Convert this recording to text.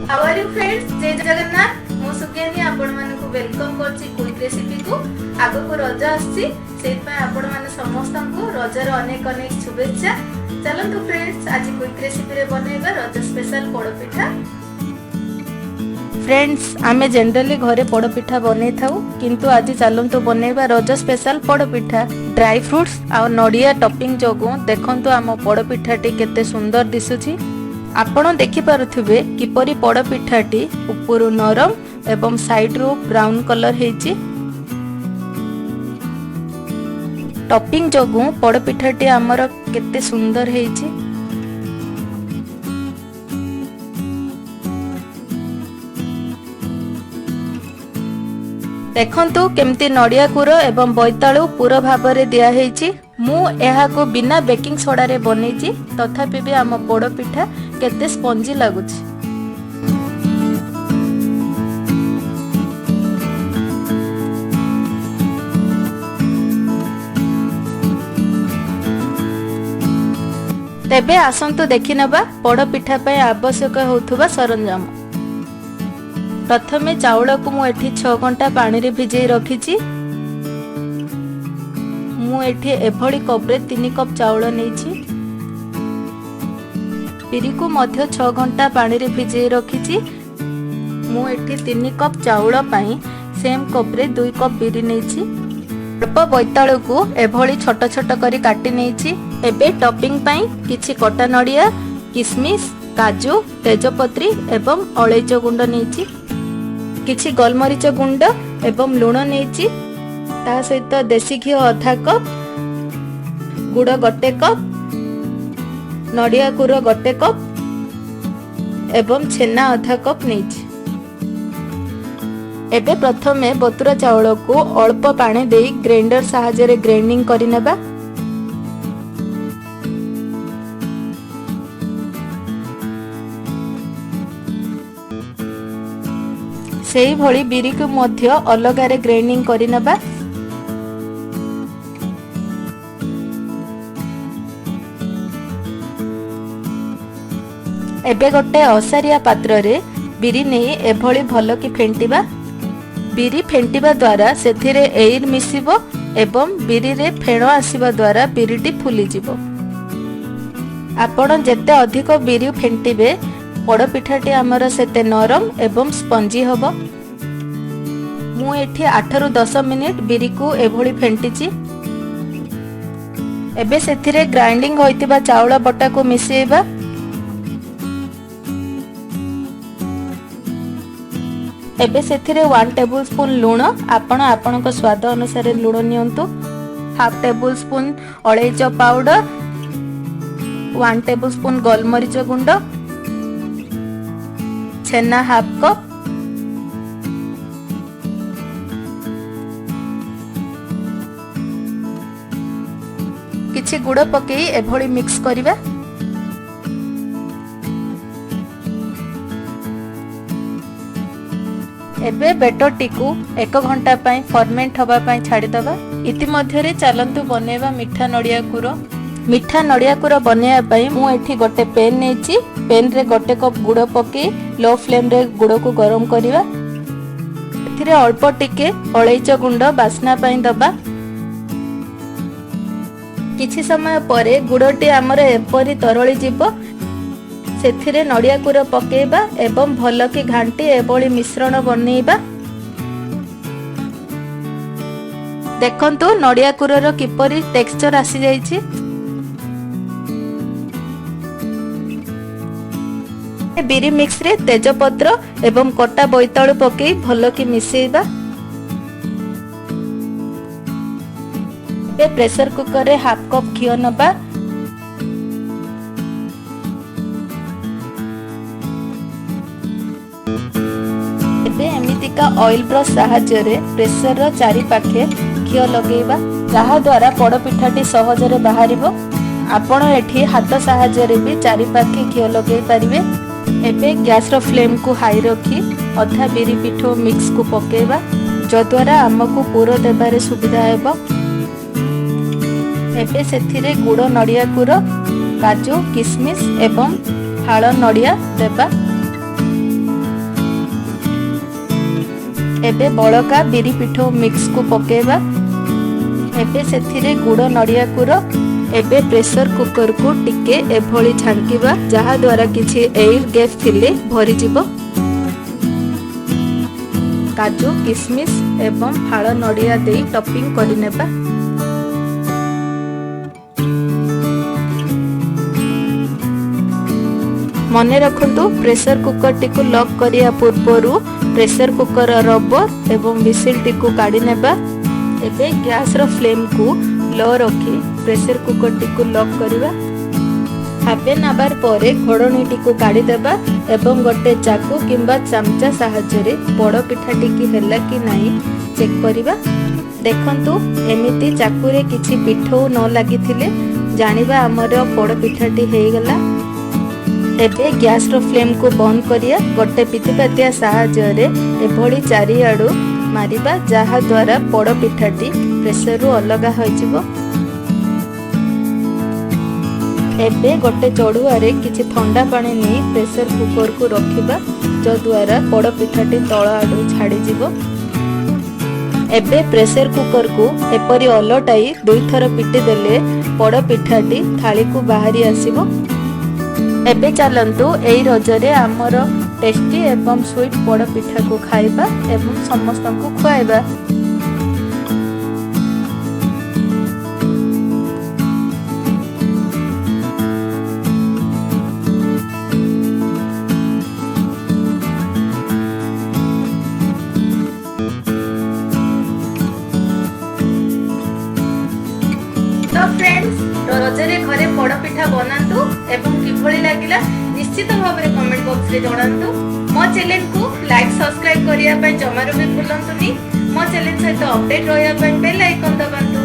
How are you friends, जय जगन्नाथ। मु सुज्ञानी आपण मानकु वेलकम करछि क्विक रेसिपी को। आगो को रज आछि, सेत पय आपण माने समस्त को रजर अनेक अनेक शुभेच्छा। चलंतु फ्रेंड्स, आज क्विक रेसिपी रे बनेबा रज स्पेशल पोड़पिठा। फ्रेंड्स, आमे जनरली घरे पोड़पिठा बनै थाउ, किंतु आज चलंतु बनेबा रज स्पेशल पोड़पिठा। ड्राई फ्रूट्स आ नडिया टॉपिंग जोगु देखंतु आम पोड़पिठाटी केते सुंदर दिसुछि। आपण देखि पारुथिबे किपरि पोड़पिठाटी ऊपर नरम एवं साइड रो ब्राउन कलर हेछि। टॉपिंग जोगु पोड़पिठाटी हमर केते सुंदर हेछि। देखंतु केमती नडिया कुर एवं बोइताळु पूरा भाबरे दिया हेछि। मु एहा को बिना बेकिंग सोडा रे बनेछि, तथापि भी आम पोड़ पिठा केते स्पंजी लागुछि। तेबे आसंतु देखि नबा पोड़ पिठा पय आवश्यक होथुबा सरंजाम। प्रथमे चाउल को मु एठी 6 घंटा पानी रे भिजै रखिछि। मु एठी एभली कप रे 3 कप चाउल नेछि। बिरी को मध्य 6 घंटा पानी रे भिजै रखिछि। मु एठी 3 कप चाउल पई सेम कप रे 2 कप बिरी नेछि। अल्प बोइताळु को एभली छोट छोट करी काटी नेछि। एबे टॉपिंग पई किछि कटा नडिया, किसमिस, काजू, तेजपत्री एवं अलैच गुंड नेछि। किछि गोलमरीच गुंड एवं लूण नेछि। ता सहित देसी घी आधा कप, गुड़ 1 कप, नडिया कुर 1 कप एवं छेना आधा कप नेछि। एबे प्रथमे बतुरा चाउल को अल्प पानी देई ग्राइंडर सहायता रे ग्राइंडिंग करि नेबा। सेही भली बिरी को मध्य अलगा रे ग्राइंडिंग करि नेबा। एबे गोटे असारिया पात्र रे बिरी नै एभली भलो कि फेंटिबा। बिरी फेंटिबा द्वारा सेथिरे एयर मिसिबो एवं बिरी रे फेण आसीबा द्वारा बिरीटी फुली जिवो। आपण जेते अधिक बिरी फेंटिबे पोड़ पिठाटी आमर सेते नरम एवं स्पंजी हबो। मु एठी 8 रु 10 मिनिट बिरी को एभली फेंटिची। एबे सेथिरे ग्राइंडिंग होइतिबा चाउल बटा को मिसेइबा। एबे सेथिरे 1 टेबल स्पून लूण, आपण आपणक स्वाद अनुसार लूण नियंतु। 1/2 टेबल स्पून अलैच पाउडर, 1 टेबल स्पून गोलमरीच गुंड, छेना 1/2 कप, किछि गुड़ पकेई एभली मिक्स करिबा। एबे बेटर टिकु 1 घंटा पई फर्मेंट हबा पई छाडी दबा। इति मध्य रे चलंतु बनेबा मिठा नडिया कुर। मिठा नडिया कुर बनेया पई मु एठी गोटे पेन नेछि। पेन रे 1 कप गुड़ पके लो फ्लेम रे गुड़ को गरम करिवा। एथिरे अल्प टिके अलैच गुंड बास्ना पई दबा। किछि समय परे गुड़टी हमर एपरी तरळी जिवो। सेथिरे नडिया कुर पकेबा एवं भलो कि घांटी एबोली मिश्रण बनेइबा। देखंतु नडिया कुरर किपरि टेक्सचर आसी जाईछि। बिरी मिक्स रे तेजपत्र एवं कटा बोइताळु पकेई भलो कि मिसेइबा। ए प्रेशर कुकर रे 1/2 कप घियो नबा। एबे एमितिका ऑयल ब्रश सहायता रे प्रेशर रो चारि पाखे घियो लगेइबा, जहा द्वारा पोड़ पिठाटी सहज रे बाहरिबो। आपण एठी हाथ सहायता रे भी चारि पाखे घियो लगेइ परिबे। एबे गैस रो फ्लेम को हाई रखी अधा बिरी पिठो मिक्स को पकेबा, जो द्वारा हमको पूरा देबारे सुविधा हेबो। एबे सेथिरे गुड़ नडिया कुर, काजू, किसमिस एवं फाड़ नडिया देबा। एबे बड़का बिरी पिठो मिक्स को पकेबा। एबे सेथिरे गुड़ नड़िया कुर। एबे प्रेशर कुकर को टिके एभली झांकिबा जहा द्वारा किछि एयर गैस थिले भरी जिवो। काजू किशमिश एवं फाड़ नड़िया दे टॉपिंग करि नेबा। मने रखंतु प्रेशर कुकर टी को लॉक करिया पूर्वरु प्रेशर कुकर रबर एवं विसिल टी को काढी नेबा। एबे गैस रो फ्लेम को लो रखी प्रेशर कुकर टी को लॉक करिबा। हाफेन आवर परे घोड़णी टी को काढी देबा एवं गोटे चाकू किंबा चमचा सहायता रे बड़ पिठाटी की हेला कि नाही चेक करिबा। देखंतु एमिति चाकू रे किछि पिठो न लागिथिले जानिबा हमर बड़ पिठाटी हे गेला। एबे गैस रो फ्लेम को बंद करिया गोटे पिथिपातिया सहायता रे एभली चारिआडू मारिबा जहा द्वारा बड़ पिठाटी प्रेशर रु अलगा होइजिवो। एबे गोटे चढ़ुआ रे किछि ठंडा पानी नै प्रेशर कुकर को रखिबा जो द्वारा बड़ पिठाटी तळ आडू छाडी जिवो। एबे प्रेशर कुकर को एपरी अलटाई दुई थर पिटी देले बड़ पिठाटी थाली को बाहरी आसीबो। एबे चलंतु एई रजरे आमर टेस्टी एवं स्वीट बड़ पिठा को खाइबा एवं समस्त को खुआइबा। तो फ्रेंड्स रजरे घरे बड़ पिठा बनातु एवं किभली लागिला निश्चित भाव में कमेंट बॉक्स रे जणांतु। मो चैनल को लाइक सब्सक्राइब करिया पय जमारो भी भूलंतुनी। मो चैनल सहित अपडेट रहया पय बेल आइकन दबांतु।